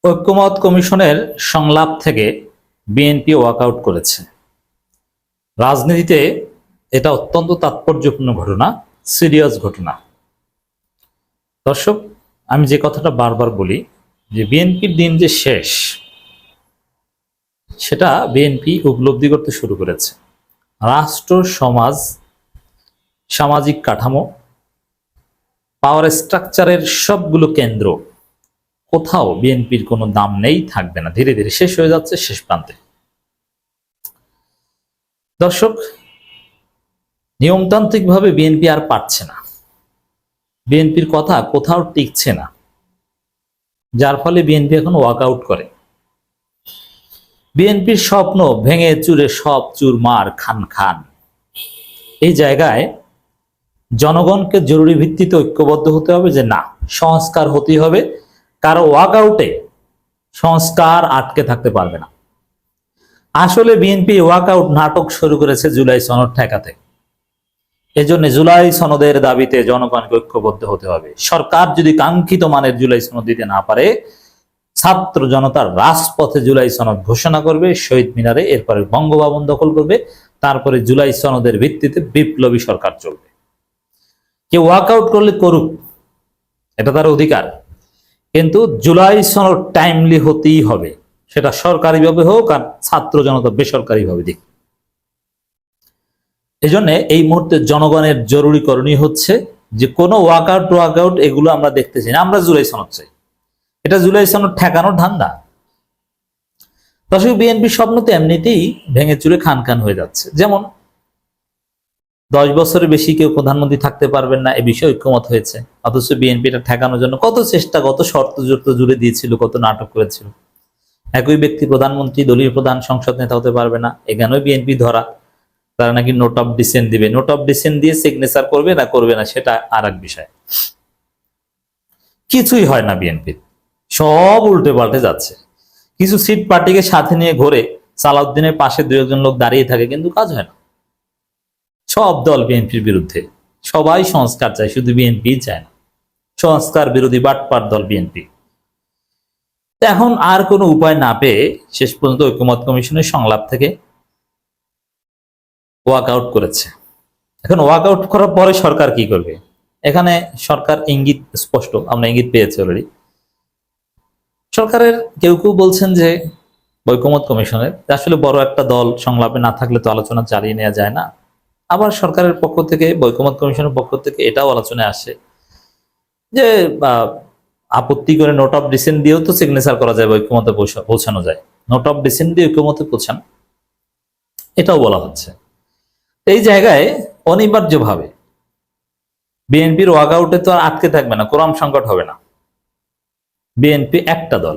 ঐক্যমত কমিশনের সংলাপ থেকে বিএনপি ওয়াকআউট করেছে। রাজনীতিতে এটা অত্যন্ত তাৎপর্যপূর্ণ ঘটনা, সিরিয়াস ঘটনা। দর্শক, আমি যে কথাটা বারবার বলি যে বিএনপির দিন যে শেষ, সেটা বিএনপি উপলব্ধি করতে শুরু করেছে। রাষ্ট্র, সমাজ, সামাজিক কাঠামো, পাওয়ার স্ট্রাকচারের সবগুলো কেন্দ্র, কোথাও বিএনপির কোনো দাম নেই, থাকবে না, ধীরে ধীরে শেষ হয়ে যাচ্ছে শেষ প্রান্তে। দর্শক, নিয়মতান্ত্রিকভাবে বিএনপি আর পারছে না, বিএনপির কথা কোথাও টিকছে না, যার ফলে বিএনপি এখন ওয়াকআউট করে। বিএনপির স্বপ্ন ভেঙে চুরে সব চুরমার খান খান। এই জায়গায় জনগণকে জরুরি ভিত্তিতে ঐক্যবদ্ধ হতে হবে যে না, সংস্কার হতেই হবে, কারো ওয়াকআউটে সংস্কার আটকে থাকতে পারবে না। আসলে বিএনপি ওয়াকআউট নাটক শুরু করেছে জুলাই সনদ ঠেকাতে। এজন্য জুলাই সনদের দাবিতে জনগণকে ঐক্যবদ্ধ হতে হবে। সরকার যদি কাঙ্ক্ষিত মানের জুলাই সনদ দিতে না পারে, ছাত্র জনতার রাজপথে জুলাই সনদ ঘোষণা করবে, শহীদ মিনারে, এরপরে বঙ্গভবন দখল করবে, তারপরে জুলাই সনদের ভিত্তিতে বিপ্লবী সরকার চলবে। কেউ ওয়াকআউট করলে করুক, এটা তার অধিকার, কিন্তু জুলাই সনদ টাইমলি হতেই হবে, সেটা সরকারিভাবে হোক আর ছাত্র জনতা বেসরকারিভাবে দিক। এই জন্য এই মুহূর্তে জনগণের জরুরি করণীয় হচ্ছে যে কোনো ওয়াকআউট এগুলো আমরা দেখতেছি না, আমরা জুলাই সনদ চাই। এটা জুলাই সনদ ঠেকানোর ধান্দা। দর্শক, বিএনপির স্বপ্ন তো এমনিতেই ভেঙে চুরে খান খান হয়ে যাচ্ছে। যেমন 10 বছরের বেশি কেউ প্রধানমন্ত্রী থাকতে পারবেন না, এ বিষয়ে ঐক্যমত হয়েছে, অথচ বিএনপি এটা ঠেকানোর জন্য কত চেষ্টা, কত শর্ত জুড়ে দিয়েছিল, কত নাটক করেছিল। একই ব্যক্তি প্রধানমন্ত্রী, দলীয় প্রধান, সংসদ নেতা হতে পারবে না, এখানেও বিএনপি ধরা। তারা নাকি নোট অফ ডিসেন্ট দিবে, নোট অফ ডিসেন্ট দিয়ে সিগনেচার করবে না সেটা আর এক বিষয়। কিছুই হয় না বিএনপির, সব উল্টে পাল্টে যাচ্ছে। কিছু সিট পার্টিকে সাথে নিয়ে ঘোরে, সালাউদ্দিনের পাশে 2-1 লোক দাঁড়িয়ে থাকে, কিন্তু কাজ হয় না। সব দল বিএনপির বিরুদ্ধে, সবাই সংস্কার চায়, শুধু বিএনপি চায় না। সংস্কার বিরোধী বাটপার দল বিএনপি। এখন আর কোনো উপায় না পেয়ে শেষ পর্যন্ত ঐক্যমত কমিশনের সংলাপ থেকে ওয়াকআউট করেছে। এখন ওয়াকআউট করার পরে সরকার কি করবে? এখানে সরকার ইঙ্গিত স্পষ্ট, আমরা ইঙ্গিত পেয়েছি অলরেডি। সরকারের কেউ কেউ বলছেন যে ঐক্যমত কমিশনের আসলে বড় একটা দল সংলাপে না থাকলে তো আলোচনা চালিয়ে নেওয়া যায় না। আবার সরকারের পক্ষ থেকে, ঐক্যমত কমিশনের পক্ষ থেকে এটাও আলোচনায় আসে যে আপত্তি করে নোট অফ ডিসেন্ট দিয়েও তো সিগনেচার করা যায়, ঐক্যমতে পৌঁছানো যায়। নোট অফ ডিসেন্ট দিয়ে ঐক্যমতে পৌঁছানো, এটাও বলা হচ্ছে। এই জায়গায় অনিবার্যভাবে বিএনপির ওয়াকআউটে তো আর আটকে থাকবে না, কোরাম সংকট হবে না। বিএনপি একটা দল,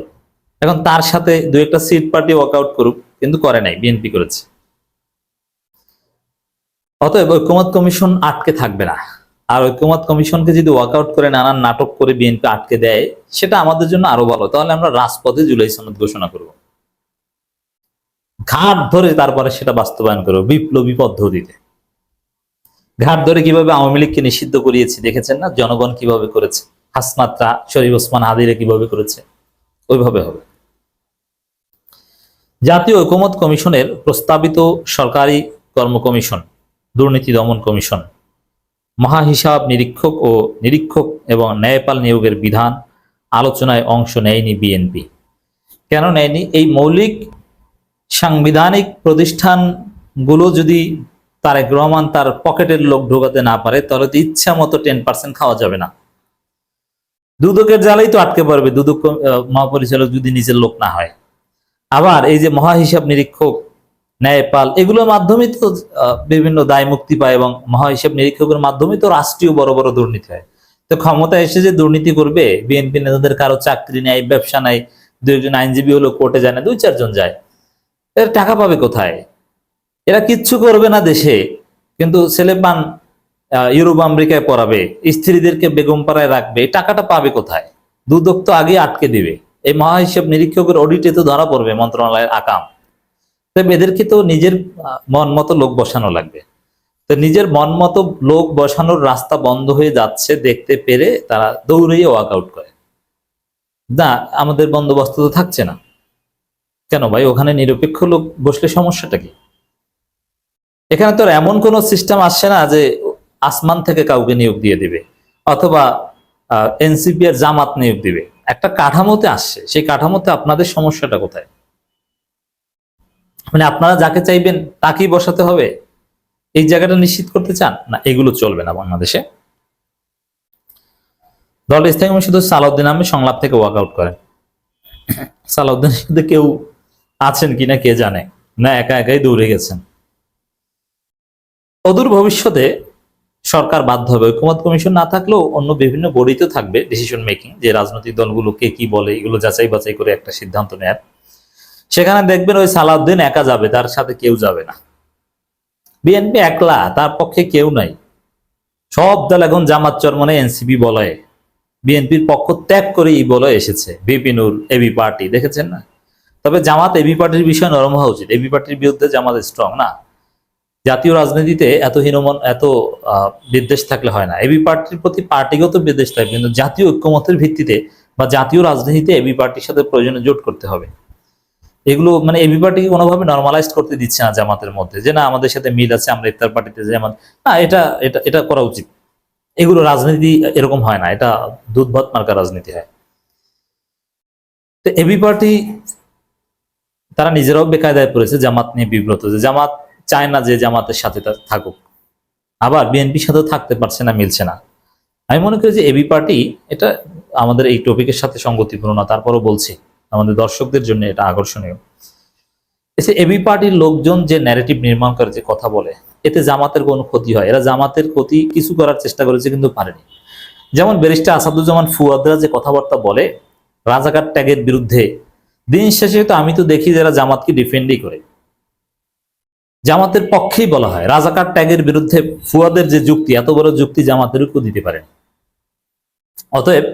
এখন তার সাথে 2-1টা সিট পার্টি ওয়াকআউট করুক, কিন্তু করে নাই, বিএনপি করেছে। অতএব ঐক্যমত কমিশন আটকে থাকবে না। আর ঐক্যমত কমিশনকে যদি ওয়াকআউট করে নানান নাটক করে বিএনপি আটকে দেয়, সেটা আমাদের জন্য আরো ভালো। তাহলে আমরা রাজপথে জুলাই সনদ ঘোষণা করব, ঘাট ধরে তারপরে সেটা বাস্তবায়ন করবো বিপ্লবী পদ্ধতিতে। ঘাট ধরে কিভাবে আওয়ামী লীগকে নিষিদ্ধ করিয়েছি দেখেছেন না? জনগণ কিভাবে করেছে, হাসমাত্রা, শরীফ ওসমান হাদিরা কিভাবে করেছে, ওইভাবে হবে। জাতীয় ঐক্যমত কমিশনের প্রস্তাবিত সরকারি কর্ম কমিশন, দুর্নীতি দমন কমিশন, মহাহিসাব নিরীক্ষক এবং ন্যায়পাল নিয়োগের বিধান আলোচনায় অংশ নেয়নি বিএনপি। কেন নেয়নি? এই মৌলিক সাংবিধানিক প্রতিষ্ঠানগুলো যদি তারেক রহমান তার পকেটের লোক ঢোকাতে না পারে, তাহলে তো ইচ্ছা মতো 10% খাওয়া যাবে না। দুদকের জ্বালাই তো আটকে পড়বে, দুদক মহাপরিচালক যদি নিজের লোক না হয়। আবার এই যে মহাহিসাব নিরীক্ষক, ন্যায়পাল, এগুলোর মাধ্যমে তো বিভিন্ন দায় মুক্তি পায়, এবং মহাহিসাব নিরীক্ষকের মাধ্যমে তো রাষ্ট্রীয় বড় বড় দুর্নীতি হয়। তো ক্ষমতা এসে যে দুর্নীতি করবে, বিএনপি নেতাদের কারো চাকরি নাই, ব্যবসা নাই, 2-1 আইনজীবী হলো কোর্টে যায় না, 2-4 জন যায়, এর টাকা পাবে কোথায়? এরা কিচ্ছু করবে না দেশে, কিন্তু ছেলেপান ইউরোপ আমেরিকায় পড়াবে, স্ত্রীদেরকে বেগম পাড়ায় রাখবে, এই টাকাটা পাবে কোথায়? দুদক তো আগে আটকে দিবে। এই মহাহিসাব নিরীক্ষকের অডিটে তো ধরা পড়বে মন্ত্রণালয়ের আকাম। এদেরকে তো নিজের মন মতো লোক বসানো লাগবে। তো নিজের মন মতো লোক বসানোর রাস্তা বন্ধ হয়ে যাচ্ছে দেখতে পেরে তারা দৌড়িয়ে ওয়াকআউট করে। না, আমাদের বন্দোবস্ত তো থাকছে না। কেন ভাই, ওখানে নিরপেক্ষ লোক বসলে সমস্যাটা কি? এখানে তো এমন কোন সিস্টেম আসছে না যে আসমান থেকে কাউকে নিয়োগ দিয়ে দিবে, অথবা এনসিপি এর জামাত নিয়োগ দিবে। একটা কাঠামোতে আসছে, সেই কাঠামোতে আপনাদের সমস্যাটা কোথায়? মানে আপনারা যাকে চাইবেন তাকেই বসাতে হবে, এই জায়গাটা নিশ্চিত করতে চান না? এগুলো চলবে না বাংলাদেশে। দলের স্থায়ী কমিটির সদস্য সালাউদ্দিন আহমেদ সংলাপ থেকে ওয়াক আউট করেন। সালাউদ্দিনের সাথে কেউ আছেন কিনা কে জানে, না একা একাই দৌড়ে গেছেন। অদূর ভবিষ্যতে সরকার বাধ্য হবে, ঐকমত্য কমিশন না থাকলেও অন্য বিভিন্ন বডি তো থাকবে ডিসিশন মেকিং, যে রাজনৈতিক দলগুলো কে কি বলে এগুলো যাচাই বাছাই করে একটা সিদ্ধান্ত নেয়ার। সেখানে দেখবেন ওই সালাউদ্দিন একা যাবে, তার সাথে কেউ যাবে না। বিএনপি একলা, তার পক্ষে কেউ নাই। সব দল এখন জামাত চরমনে এনসিপি বলয়ে, বিএনপির পক্ষ ত্যাগ করে এই বলয়ে এসেছে। বিপিনুর এবি পার্টি দেখেছেন না? তবে জামাত এবি পার্টির বিষয় নরম হওয়া উচিত। এবি পার্টির বিরুদ্ধে জামাত স্ট্রং না। জাতীয় রাজনীতিতে এত হীনমন, এত বিদ্বেষ থাকলে হয় না। এবি পার্টির প্রতি পার্টিগত বিদ্বেষ থাকবে, কিন্তু জাতীয় ঐক্যমতের ভিত্তিতে বা জাতীয় রাজনীতিতে এবি পার্টির সাথে প্রয়োজনে জোট করতে হবে। এগুলো মানে এবি পার্টিকে কোনোভাবে নর্মালাইজ করতে দিচ্ছে না জামাতের মধ্যে, যে না আমাদের সাথে মিল আছে, আমরা ইফতার পার্টিতে জামাত, না এটা এটা এটা করা উচিত। এগুলো রাজনীতি এরকম হয় না, এটা দুধ ভাত মার্কা রাজনীতি হয়। তো এবি পার্টি তারা নিজেরাও বেকায়দায় পড়েছে, জামাত নিয়ে বিব্রত, যে জামাত চায় না যে জামাতের সাথে থাকুক, আবার বিএনপির সাথেও থাকতে পারছে না, মিলছে না। আমি মনে করি যে এবি পার্টি, এটা আমাদের এই টপিকের সাথে সঙ্গতিপূর্ণ না, তারপরও বলছি আমাদের দর্শকদের জন্য এটা আকর্ষণীয়। এবি পার্টির লোকজন যে ন্যারেটিভ নির্মাণ করে, যে কথা বলে, এতে জামাতের কোনো ক্ষতি হয়? এরা জামাতের ক্ষতি কিছু করার চেষ্টা করেছে কিন্তু পারেনি। যেমন ব্যারিস্টার আসাদুজ্জামান ফুয়াদরা যে কথাবার্তা বলে রাজাকার ট্যাগের বিরুদ্ধে, দিন শেষে তো আমি তো দেখি যারা জামাতকে ডিফেন্ডই করে, জামাতের পক্ষেই বলা হয়। রাজাকার ট্যাগের বিরুদ্ধে ফুয়াদের যে যুক্তি, এত বড় যুক্তি জামাতের কেউ দিতে পারেন। অতএব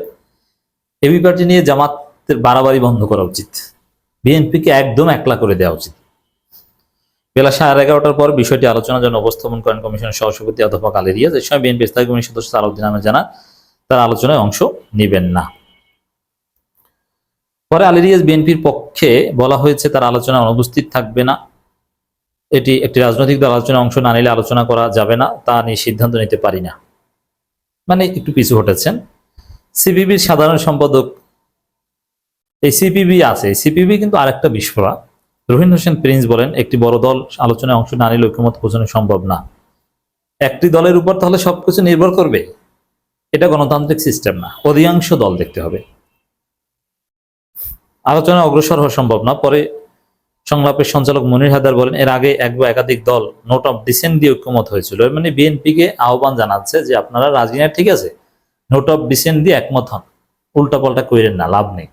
এবি পার্টি নিয়ে জামাতের বাড়াবাড়ি বন্ধ করা উচিত, বিএনপিকে একদম একলা করে দেওয়া উচিত। বেলা 11:30টার পর বিষয়টি আলোচনার জন্য উপস্থাপন করেন কমিশনের সহসভাপতি অধ্যাপক আলী রিয়াজ। এ সময় বিএনপি স্থায়ী কমিটির সদস্য সালাউদ্দিন আহমেদ জানান তার আলোচনায় অংশ নেবেন না। পরে আলী রিয়াজ বিএনপির পক্ষে বলা হয়েছে তার আলোচনায় অনুপস্থিত থাকবে না, এটি একটি রাজনৈতিক দল আলোচনায় অংশ না নিলে আলোচনা করা যাবে না, তা নিয়ে সিদ্ধান্ত নিতে পারি না। মানে একটু পিছু হটেছেন। সিপিবির সাধারণ সম্পাদক, এই সিপিবি আছে, সিপিবি কিন্তু আরেকটা বিস্ফোরা। রহিন হোসেন প্রিন্স বলেন, একটি বড় দল আলোচনায় অংশ না নিলে ঐক্যমত পৌঁছানো সম্ভব না। একটি দলের উপর তাহলে সবকিছু নির্ভর করবে? এটা গণতান্ত্রিক সিস্টেম না, অধিকাংশ দল দেখতে হবে। আলোচনায় অগ্রসর হওয়া সম্ভব না। পরে সংলাপের সঞ্চালক মনির হায়দার বলেন, এর আগে এক বা একাধিক দল নোট অফ ডিসেন্ট দিয়ে ঐক্যমত হয়েছিল। মানে বিএনপিকে আহ্বান জানাচ্ছে যে আপনারা রাজি না, ঠিক আছে, নোট অফ ডিসেন্ট দিয়ে একমত হন, উল্টা পাল্টা কইরেন না, লাভ নেই।